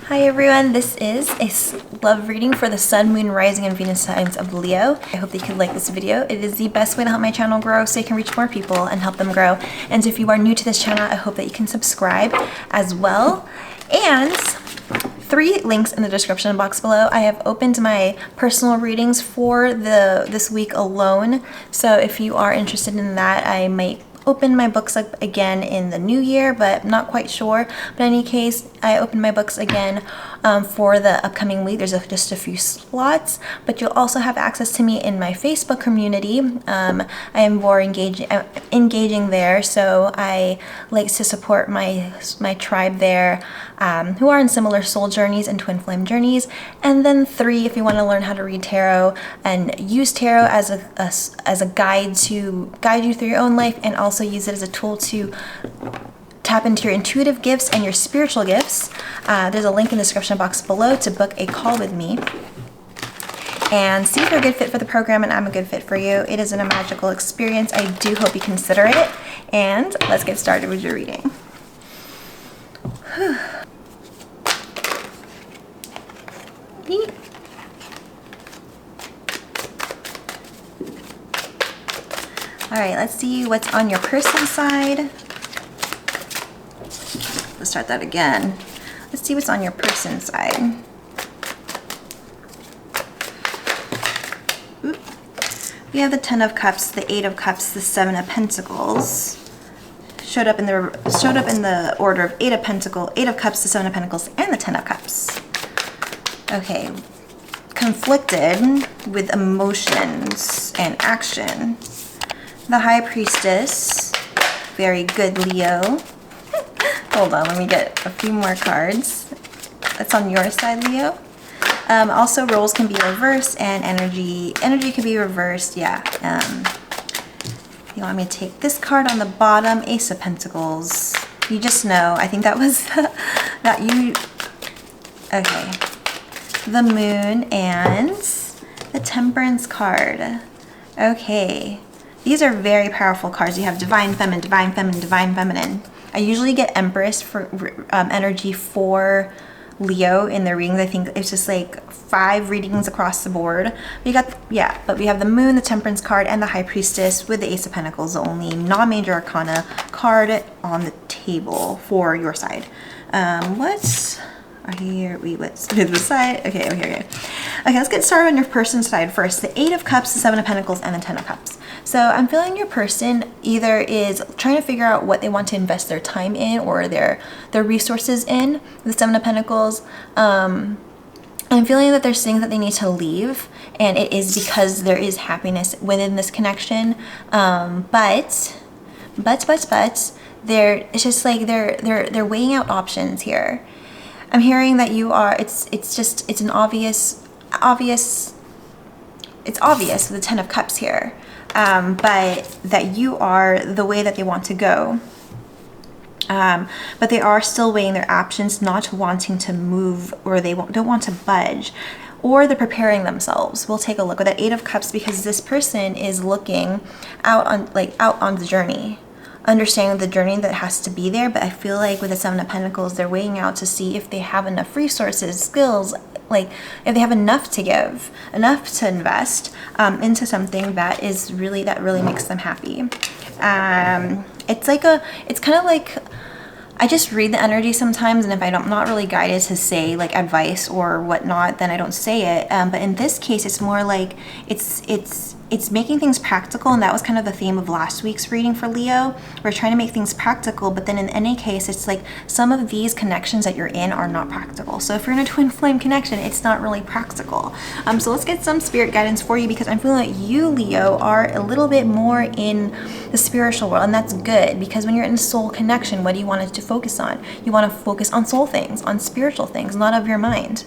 Hi everyone, this is a love reading for the Sun, Moon, Rising, and Venus signs of Leo. I hope that you could like this video. It is the best way to help my channel grow so you can reach more people and help them grow. And if you are new to this channel, I hope that you can subscribe as well. And 3 links in the description box below. I have opened my personal readings for this week alone. So if you are interested in that, I might open my books up again in the new year, but I'm not quite sure. But in any case, I opened my books again for the upcoming week. There's just a few slots, but you'll also have access to me in my Facebook community. I am more engaging there, so I like to support my tribe there, who are in similar soul journeys and twin flame journeys. And then 3, if you want to learn how to read tarot and use tarot as a guide to guide you through your own life, and also use it as a tool to tap into your intuitive gifts and your spiritual gifts. There's a link in the description box below to book a call with me and see if you're a good fit for the program and I'm a good fit for you. It isn't a magical experience. I do hope you consider it. And let's get started with your reading. All right, let's see what's on your person side. Let's start that again. Let's see what's on your person side. Oop. We have the 10 of Cups, the 8 of Cups, the 7 of Pentacles. Showed up in the order of 8 of Pentacles, 8 of Cups, the 7 of Pentacles, and the 10 of Cups. Okay, conflicted with emotions and action. The High Priestess, very good, Leo. Hold on, let me get a few more cards. That's on your side, Leo. Also, roles can be reversed and energy can be reversed. Yeah. You want me to take this card on the bottom, Ace of Pentacles. You just know. I think that was that you. Okay. The Moon and the Temperance card. Okay. These are very powerful cards. You have Divine Feminine, Divine Feminine, Divine Feminine. I usually get Empress for energy for Leo in the readings. I think it's just like 5 readings across the board. But we have the Moon, the Temperance card, and the High Priestess with the Ace of Pentacles, the only non-major arcana card on the table for your side. What's the side? Okay, let's get started on your person's side first. The 8 of Cups, the 7 of Pentacles, and the 10 of Cups. So I'm feeling your person either is trying to figure out what they want to invest their time in or their resources in, the 7 of Pentacles. I'm feeling that there's things that they need to leave, and it is because there is happiness within this connection. But it's just like they're weighing out options here. I'm hearing that you are, it's obvious, the 10 of Cups here, but that you are the way that they want to go. But they are still weighing their options, not wanting to move, or they don't want to budge, or they're preparing themselves. We'll take a look at that 8 of Cups because this person is looking out on the journey. Understanding the journey that has to be there, but I feel like with the 7 of Pentacles, they're weighing out to see if they have enough resources, skills, like if they have enough to give, enough to invest into something that really makes them happy. It's kind of like, I just read the energy sometimes, and if I'm not really guided to say like advice or whatnot, then I don't say it. But in this case, it's more like it's making things practical, and that was kind of the theme of last week's reading for Leo. We're trying to make things practical, but then in any case, it's like some of these connections that you're in are not practical. So if you're in a twin flame connection, it's not really practical. So let's get some spirit guidance for you, because I'm feeling like you, Leo, are a little bit more in the spiritual world, and that's good, because when you're in a soul connection, what do you want it to focus on? You want to focus on soul things, on spiritual things, not of your mind.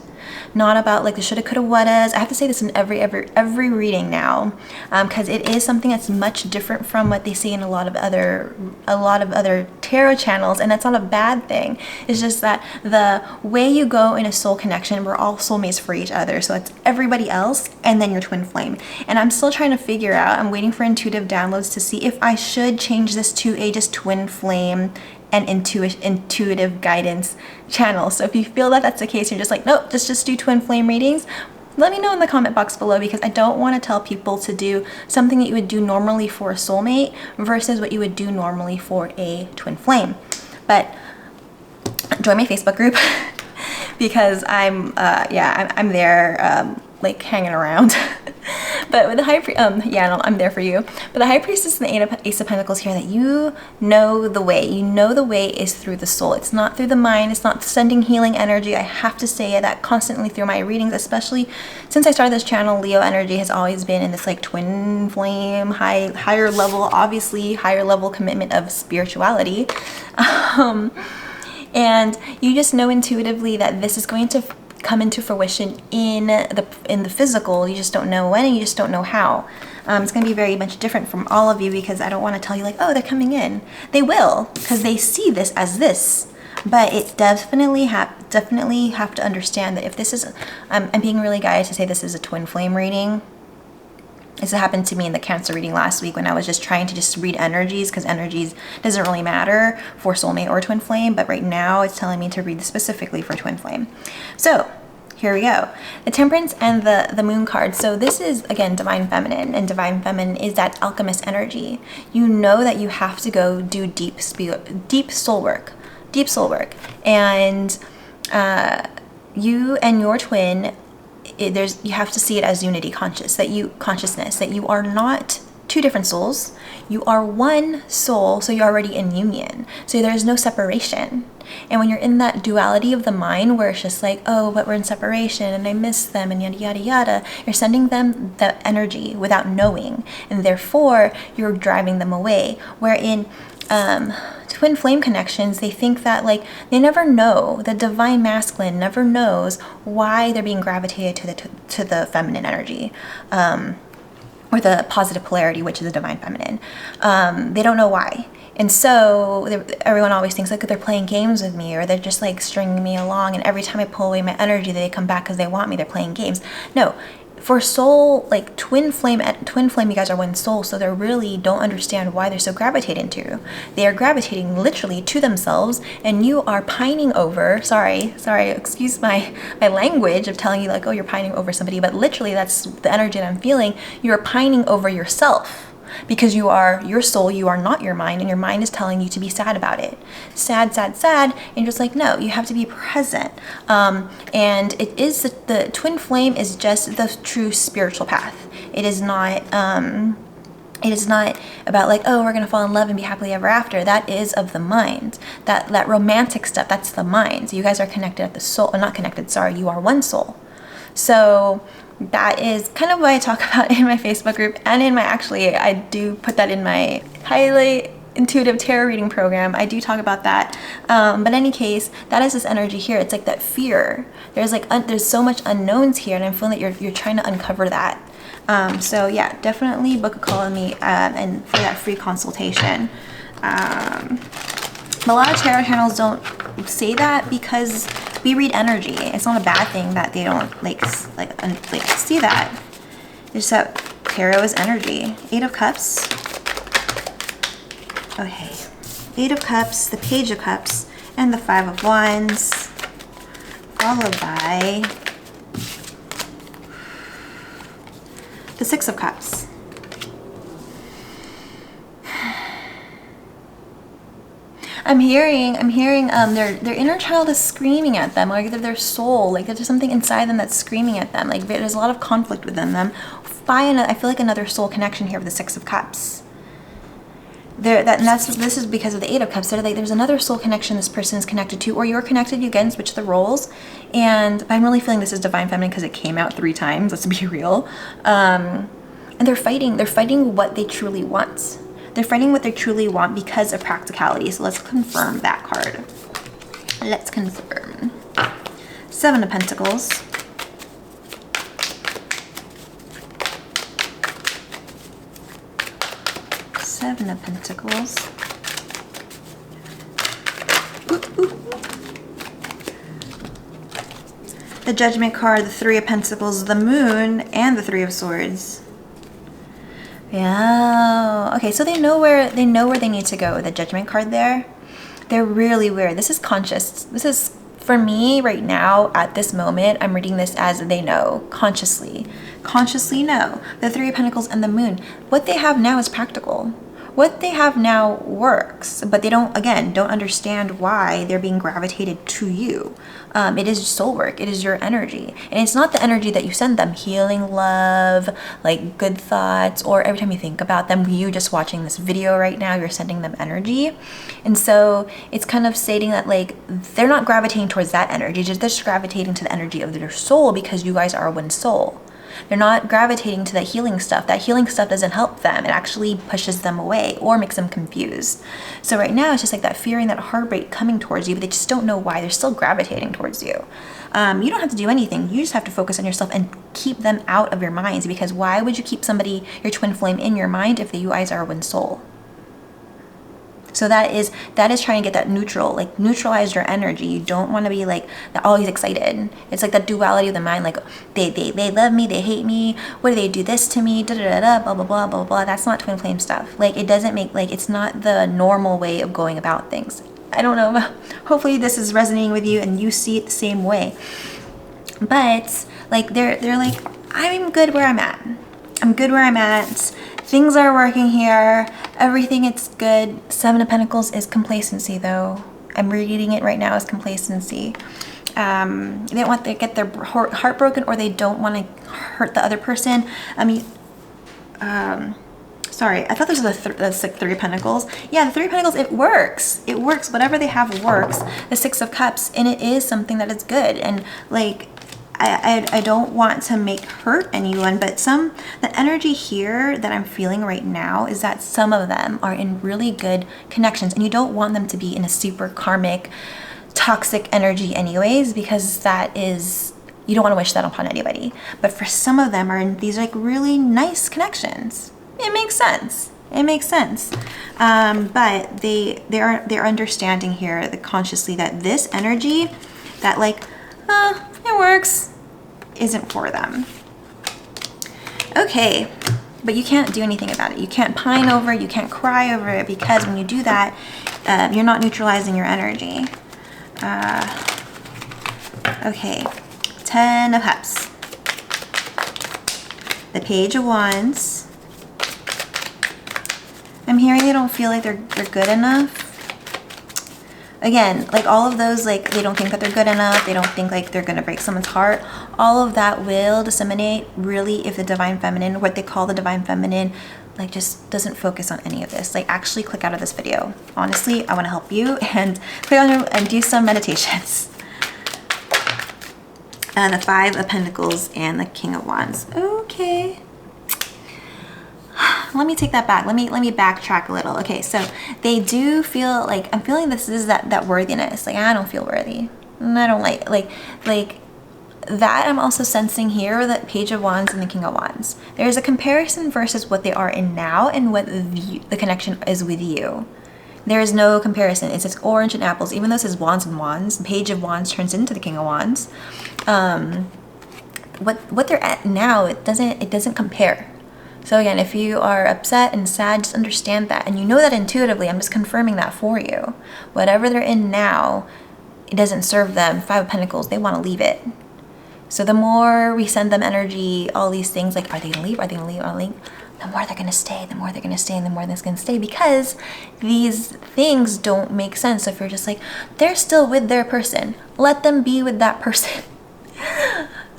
Not about like the shoulda, coulda, wouldas. I have to say this in every reading now, because it is something that's much different from what they see in a lot of other tarot channels, and that's not a bad thing. It's just that the way you go in a soul connection, we're all soulmates for each other. So it's everybody else, and then your twin flame. And I'm still trying to figure out. I'm waiting for intuitive downloads to see if I should change this to a just twin flame and intuitive guidance channel. So if you feel that that's the case, you're just like, nope, just do twin flame readings, let me know in the comment box below, because I don't want to tell people to do something that you would do normally for a soulmate versus what you would do normally for a twin flame. But join my Facebook group because I'm there like hanging around. But with the high I'm there for you. But the high priestess and the ace of pentacles here, that you know the way. You know the way is through the soul. It's not through the mind. It's not sending healing energy. I have to say that constantly through my readings, especially since I started this channel. Leo energy has always been in this like twin flame, higher level, obviously higher level commitment of spirituality. And you just know intuitively that this is going to come into fruition in the physical. You just don't know when, and you just don't know how. It's going to be very much different from all of you, because I don't want to tell you like, oh, they're coming in. They will, because they see this as this. But it definitely have to understand that if this is, I'm being really guided to say this is a twin flame reading. This happened to me in the Cancer reading last week when I was just trying to just read energies, because energies doesn't really matter for soulmate or twin flame, but right now it's telling me to read specifically for twin flame. So here we go. The Temperance and the Moon card. So this is, again, Divine Feminine, and Divine Feminine is that alchemist energy. You know that you have to go do deep soul work, and you and your twin, you have to see it as unity consciousness, that you are not two different souls. You are one soul, so you're already in union. So there's no separation. And when you're in that duality of the mind, where it's just like, oh, but we're in separation and I miss them and yada yada yada, you're sending them the energy without knowing, and therefore you're driving them away. Wherein twin flame connections, they think that like they never know, the divine masculine never knows why they're being gravitated to the feminine energy, or the positive polarity, which is the divine feminine. They don't know why. And so everyone always thinks like they're playing games with me, or they're just like stringing me along, and every time I pull away my energy, they come back because they want me. They're playing games. No, for soul, like twin flame, you guys are one soul, so they really don't understand why they're so gravitated to you. They are gravitating literally to themselves, and you are pining over, sorry, excuse my language of telling you like, oh, you're pining over somebody, but literally that's the energy that I'm feeling. You're pining over yourself. Because you are your soul, you are not your mind, and your mind is telling you to be sad about it. Sad, and you're just like, no, you have to be present. And it is, the twin flame is just the true spiritual path. It is not about like, oh, we're gonna fall in love and be happily ever after. That is of the mind. That romantic stuff, that's the mind. So you guys are connected at the soul, or not connected, sorry, you are one soul. So that is kind of what I talk about in my Facebook group, and in my, actually, I do put that in my highly intuitive tarot reading program. I do talk about that. But in any case, that is this energy here. It's like that fear. There's like, there's so much unknowns here, and I'm feeling that you're trying to uncover that. So yeah, definitely book a call with me, and for that free consultation. A lot of tarot channels don't say that because we read energy. It's not a bad thing that they don't like see that. It's just that tarot is energy. 8 of Cups. Okay. 8 of Cups, the Page of Cups, and the 5 of Wands, followed by the 6 of Cups. I'm hearing their inner child is screaming at them, like their soul, like there's something inside them that's screaming at them. Like there's a lot of conflict within them. I feel like another soul connection here with the 6 of Cups. This is because of the 8 of Cups. There's another soul connection this person is connected to, or you're connected. You can switch the roles. And I'm really feeling this is Divine Feminine because it came out 3 times. Let's be real. And they're fighting. They're fighting what they truly want. They're fighting what they truly want because of practicality. So let's confirm that card. Let's confirm. 7 of Pentacles. Seven of Pentacles. Ooh, ooh. The Judgment card, the 3 of Pentacles, the Moon, and the 3 of Swords. Yeah. Okay, so they know where they need to go. The Judgment card there. They're really weird. This is conscious. This is, for me right now, at this moment, I'm reading this as they know, consciously. Consciously know. The Three of Pentacles and the Moon. What they have now is practical. What they have now works, but they don't understand why they're being gravitated to you. It is soul work. It is your energy. And it's not the energy that you send them. Healing, love, like good thoughts, or every time you think about them, you just watching this video right now, you're sending them energy. And so it's kind of stating that like, they're not gravitating towards that energy, they're just gravitating to the energy of their soul because you guys are one soul. They're not gravitating to that healing stuff. That healing stuff doesn't help them. It actually pushes them away or makes them confused. So right now, it's just like that fear and that heartbreak coming towards you, but they just don't know why. They're still gravitating towards you. You don't have to do anything. You just have to focus on yourself and keep them out of your minds, because why would you keep somebody, your twin flame, in your mind if you guys are one soul? So that is trying to get that neutral, like neutralize your energy. You don't want to be like always excited. It's like that duality of the mind, like they love me, they hate me, what do they do this to me, da da da da, blah blah blah blah blah. That's not twin flame stuff. Like it doesn't make, like it's not the normal way of going about things. I don't know, hopefully this is resonating with you and you see it the same way. But like they're like, I'm good where I'm at. I'm good where I'm at. Things are working here. Everything, it's good. Seven of Pentacles is complacency though. I'm reading it right now as complacency. They don't want to get their heart broken, or they don't want to hurt the other person. I mean, sorry, I thought this was the Three of Pentacles. Yeah, the Three of Pentacles, it works. It works. Whatever they have works. The Six of Cups, and it is something that is good. And like, I don't want to make hurt anyone, but the energy here that I'm feeling right now is that some of them are in really good connections, and you don't want them to be in a super karmic, toxic energy anyways, because that is, you don't want to wish that upon anybody. But for some of them are in these like really nice connections. It makes sense. It makes sense. But they're understanding here, the consciously, that this energy that like, it works, isn't for them. Okay, but you can't do anything about it. You can't pine over it, you can't cry over it, because when you do that, you're not neutralizing your energy. Okay, Ten of Cups. The Page of Wands. I'm hearing they don't feel like they're good enough. Again, like all of those, like they don't think that they're good enough, they don't think like they're gonna break someone's heart. All of that will disseminate really if the Divine Feminine, what they call the Divine Feminine, like just doesn't focus on any of this. Like actually click out of this video. Honestly, I wanna help you and click on it and do some meditations. The Five of Pentacles and the King of Wands. Okay. Let me take that back. Let me backtrack a little. Okay, so they do feel like, I'm feeling this is that worthiness. Like I don't feel worthy. And I don't like that. I'm also sensing here that Page of Wands and the King of Wands. There's a comparison versus what they are in now and what the connection is with you. There is no comparison. It's just orange and apples. Even though it says Wands and Wands, Page of Wands turns into the King of Wands. What they're at now, it doesn't compare. So again, if you are upset and sad, just understand that. And you know that intuitively. I'm just confirming that for you. Whatever they're in now, it doesn't serve them. Five of Pentacles, they want to leave it. So the more we send them energy, all these things, like, are they going to leave? Are they going to leave? Are they going to leave? The more they're going to stay, the more they're going to stay, and the more they're going to stay, because these things don't make sense. So if you're just like, they're still with their person, let them be with that person.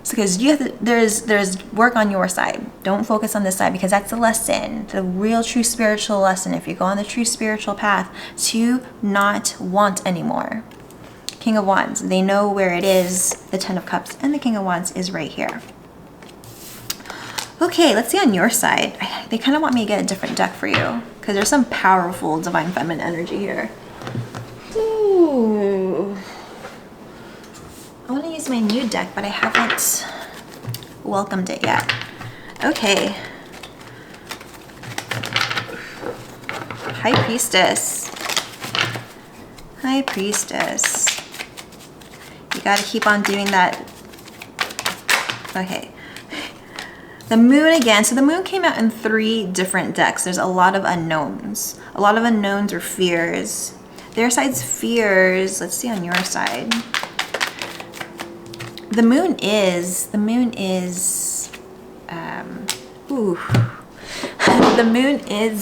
Because you have to, there's work on your side. Don't focus on this side, because that's the lesson, the real true spiritual lesson. If you go on the true spiritual path, to not want anymore. King of Wands, they know where it is. The Ten of Cups and the King of Wands is right here. Okay, let's see on your side. They kind of want me to get a different deck for you, because there's some powerful Divine Feminine energy here. Ooh. I want to use my new deck, but I haven't welcomed it yet. Okay. High Priestess. High Priestess. You gotta keep on doing that. Okay. The Moon again. So the Moon came out in 3 different decks. There's a lot of unknowns. A lot of unknowns or fears. Their side's fears. Let's see on your side. The moon is, the moon is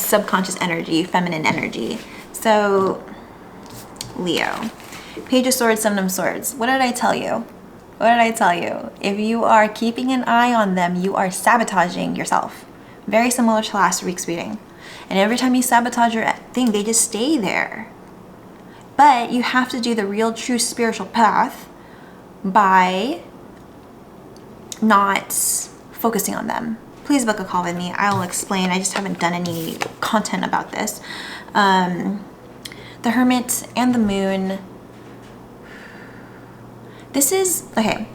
subconscious energy, feminine energy. So, Leo. Page of Swords, Seven of Swords. What did I tell you? What did I tell you? If you are keeping an eye on them, you are sabotaging yourself. Very similar to last week's reading. And every time you sabotage your thing, they just stay there. But you have to do the real, true spiritual path by not focusing on them. Please book a call with me. I'll explain. I just haven't done any content about this. The Hermit and the Moon. This is, okay,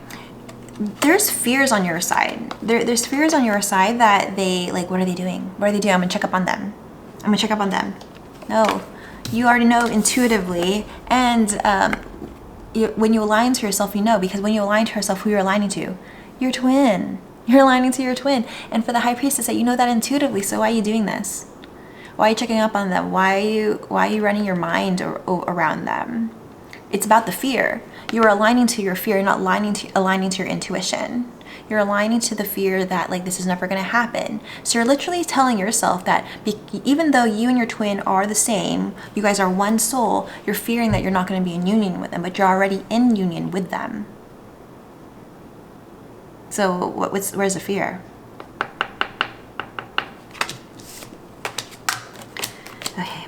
there's fears on your side. There's fears on your side that they, like, what are they doing? What are they doing? I'm gonna check up on them. I'm gonna check up on them. No, you already know intuitively. And when you align to yourself, you know, because when you align to yourself, who you're aligning to? Your twin. You're aligning to your twin. And for the High Priestess, you know that intuitively, so why are you doing this? Why are you checking up on them? Why are you running your mind around them? It's about the fear. You're aligning to your fear, not aligning to your intuition. You're aligning to the fear that, like, this is never going to happen. So you're literally telling yourself that even though you and your twin are the same, you guys are one soul, you're fearing that you're not going to be in union with them, but you're already in union with them. So where's the fear? Okay.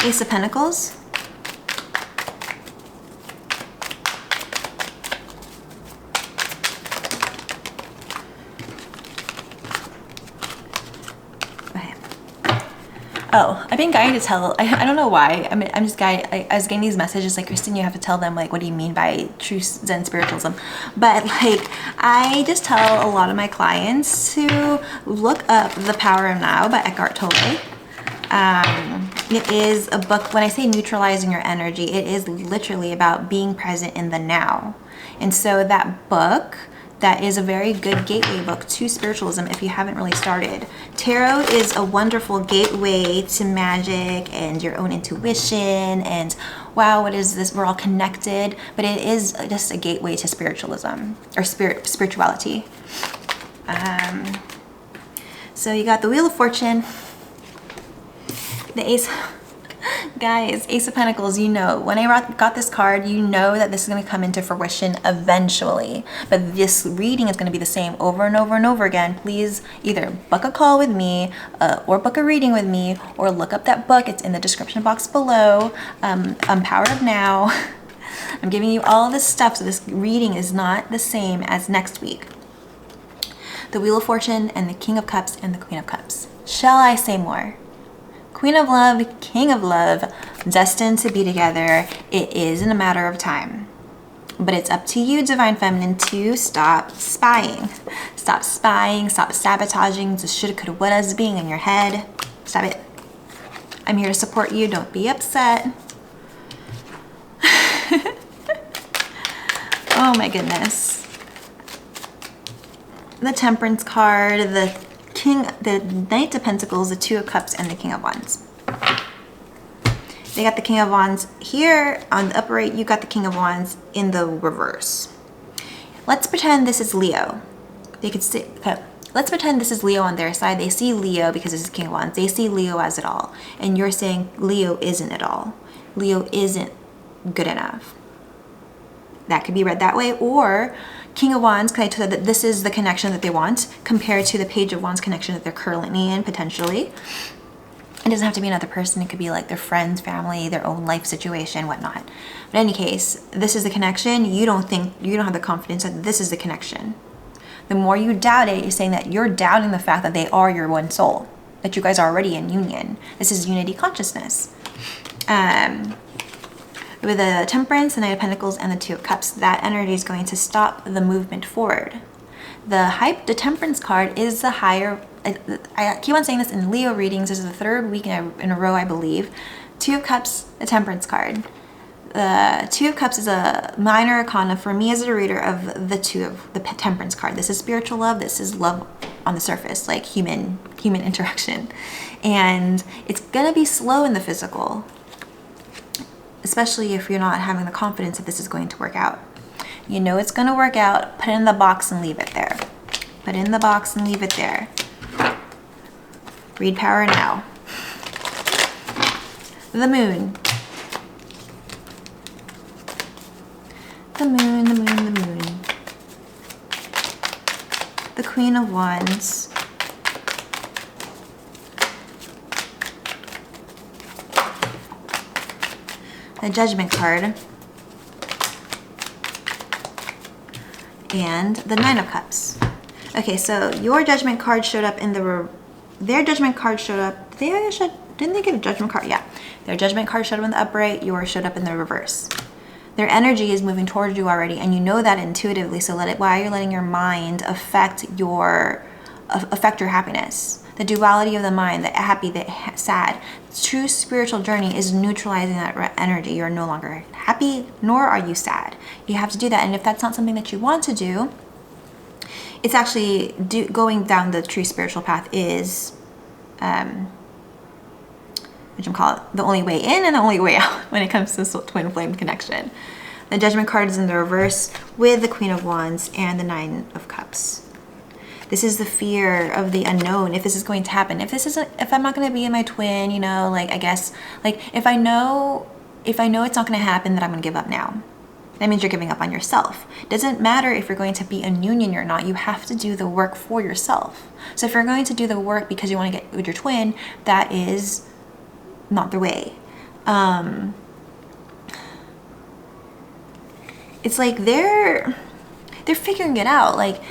Ace of Pentacles. Okay. Oh, I've been guided to tell, I don't know why. I was getting these messages like, Kristen, you have to tell them, like, what do you mean by true Zen spiritualism? But, like, I just tell a lot of my clients to look up The Power of Now by Eckhart Tolle. It is a book, when I say neutralizing your energy, it is literally about being present in the now. And so that book, that is a very good gateway book to spiritualism if you haven't really started. Tarot is a wonderful gateway to magic and your own intuition and, wow, what is this? We're all connected. But it is just a gateway to spiritualism or spirituality. So you got the Wheel of Fortune. The Ace, guys, Ace of Pentacles, you know, when I got this card, you know that this is going to come into fruition eventually. But this reading is going to be the same over and over and over again. Please either book a call with me or book a reading with me or look up that book. It's in the description box below. Power of Now. I'm giving you all this stuff, so this reading is not the same as next week. The Wheel of Fortune and the King of Cups and the Queen of Cups. Shall I say more? Queen of Love, King of Love, destined to be together. It is in a matter of time. But it's up to you, Divine Feminine, to stop spying. Stop spying, stop sabotaging the shoulda, coulda, wouldas being in your head. Stop it. I'm here to support you. Don't be upset. Oh my goodness. The Temperance card, the Knight of Pentacles, the Two of Cups, and the King of Wands. They got the King of Wands here on the upper right. You got the King of Wands in the reverse. Let's pretend this is Leo. They could say, okay, let's pretend this is Leo on their side. They see Leo because this is King of Wands. They see Leo as it all. And you're saying Leo isn't it all. Leo isn't good enough. That could be read that way. Or King of Wands, can I tell that this is the connection that they want compared to the Page of Wands connection that they're currently in, potentially. It doesn't have to be another person. It could be like their friends, family, their own life situation, whatnot. But in any case, this is the connection. You don't have the confidence that this is the connection. The more you doubt it, you're saying that you're doubting the fact that they are your one soul, that you guys are already in union. This is unity consciousness. With the Temperance, the Knight of Pentacles, and the Two of Cups, that energy is going to stop the movement forward. The Temperance card is the higher, I keep on saying this in Leo readings, this is the third week in a row, I believe. Two of Cups, the Temperance card. The Two of Cups is a minor arcana for me as a reader of the Temperance card. This is spiritual love, this is love on the surface, like human interaction. And it's gonna be slow in the physical, especially if you're not having the confidence that this is going to work out. You know it's gonna work out, put it in the box and leave it there. Put it in the box and leave it there. Read power now. The moon. The moon, the moon, the moon. The Queen of Wands. The Judgment card. And the Nine of Cups. Okay, so your Judgment card showed up in the... Their Judgment card showed up... Didn't they get a Judgment card? Yeah. Their Judgment card showed up in the upright. Yours showed up in the reverse. Their energy is moving towards you already, and you know that intuitively. So why are you letting your mind affect your happiness? The duality of the mind, the happy, the sad. True spiritual journey is neutralizing that energy. You're no longer happy, nor are you sad. You have to do that, and if that's not something that you want to do, it's actually going down the true spiritual path is, which I'm calling the only way in and the only way out when it comes to this twin flame connection. The Judgment card is in the reverse with the Queen of Wands and the Nine of Cups. This is the fear of the unknown. If this is going to happen, if I'm not going to be in my twin, you know, like, I guess, like, if I know it's not going to happen, then I'm going to give up now. That means you're giving up on yourself. It doesn't matter if you're going to be in union or not. You have to do the work for yourself. So if you're going to do the work because you want to get with your twin, that is not the way. It's like they're figuring it out. Like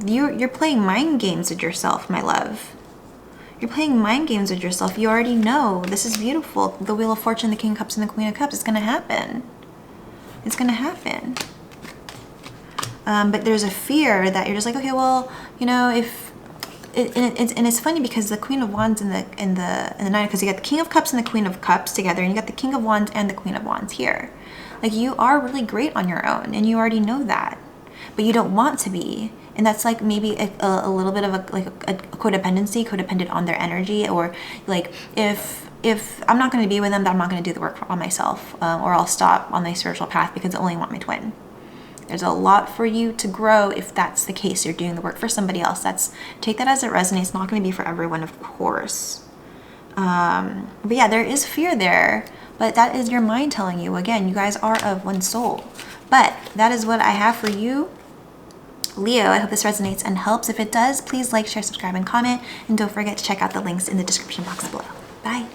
you're playing mind games with yourself, my love. You're playing mind games with yourself. You already know this is beautiful. The Wheel of Fortune, the King of Cups, and the Queen of Cups. It's gonna happen. It's gonna happen. But there's a fear that you're just like, okay, well, you know, if it's funny because the Queen of Wands and the Nine, because you got the King of Cups and the Queen of Cups together, and you got the King of Wands and the Queen of Wands here. Like, you are really great on your own, and you already know that, but you don't want to be. And that's like maybe a little bit of a codependent on their energy, or like if I'm not going to be with them, then I'm not going to do the work on myself, or I'll stop on my spiritual path because I only want my twin. There's a lot for you to grow if that's the case. You're doing the work for somebody else. Take that as it resonates. It's not going to be for everyone, of course. But yeah, there is fear there, but that is your mind telling you. Again, you guys are of one soul. But that is what I have for you, Leo. I hope this resonates and helps. If it does, please like, share, subscribe, and comment. And don't forget to check out the links in the description box below. Bye.